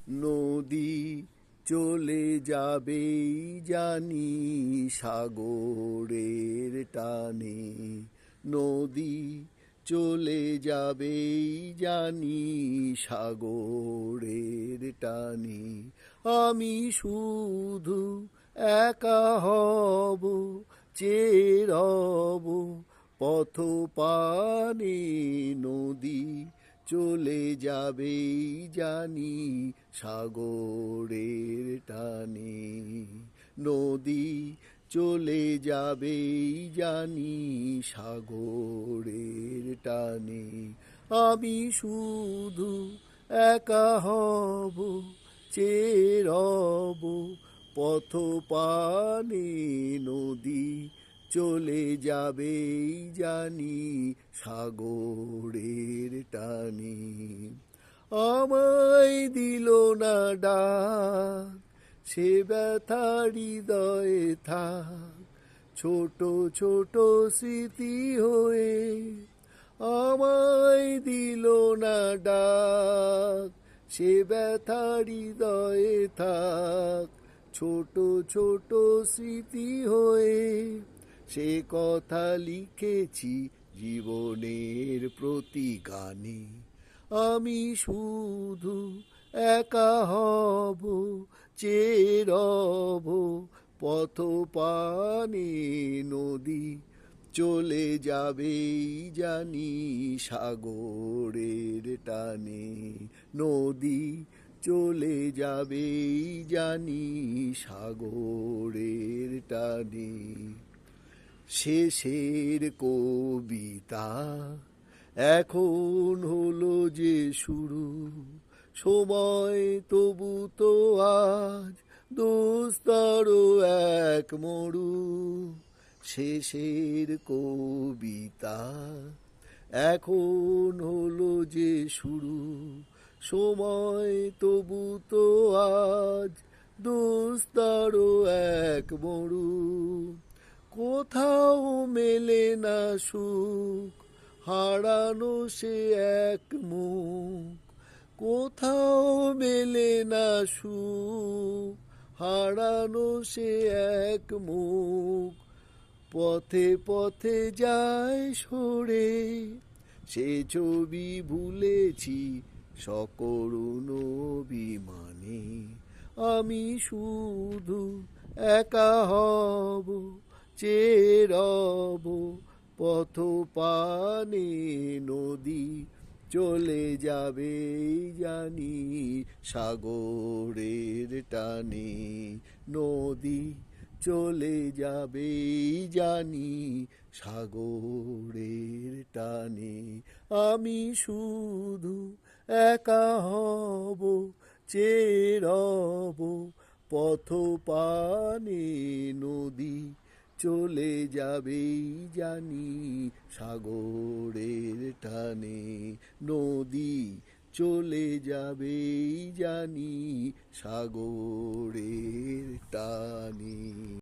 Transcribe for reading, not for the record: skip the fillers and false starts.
নদী চলে যাবেই জানি সাগরের টানে। নদী চলে যাবেই জানি সাগরের টানে। আমি শুধু একা হব, চেয়ে রব পথ পানে। নদী চলে যাবেই জানি সাগরের টানে। নদী চলে যাবেই জানি সাগরের টানে। আমি শুধু একা হব, চেয়ে রব পথ পানে। নদী চলে যাবেই জানি সাগরের টানে। আমায় দিল না ডাক, সে ব্যথা হৃদয়ে থাক ছোট ছোট স্মৃতি হয়ে। আমায় দিল না ডাক, সে ব্যথা হৃদয়ে থাক ছোট ছোট স্মৃতি হয়ে। সে কথা লিখেছি জীবনের প্রতি গানে। আমি শুধু একা হব, চেয়ে রব পথ পানে। নদী চলে যাবেই জানি সাগরের টানে। নদী চলে যাবেই জানি সাগরের টানে। শেষের কবিতা এখন হলো যে শুরু, সময় তবু তো আজ দুস্তর এক মরু। শেষের কবিতা এখন হলো যে শুরু, সময় তবু তো আজ দুস্তর এক মরু। কোথাও মেলে না সুখ, হারানো সে এক মুখ। কোথাও মেলে না সুখ, হারানো সে এক মুখ। পথে পথে যায় সরে, সে ছবি ভুলেছি সকরুণ অভিমানে। আমি শুধু একা হব, চেয়ে রব পথ পানে। নদী চলে যাবেই জানি সাগরের টানে। নদী চলে যাবেই জানি সাগরের টানে। আমি শুধু একা হব, চেয়ে রব পথ পানে। নদী চলে যাবেই জানি সাগরের টানে। নদী চলে যাবেই জানি সাগরের টানে।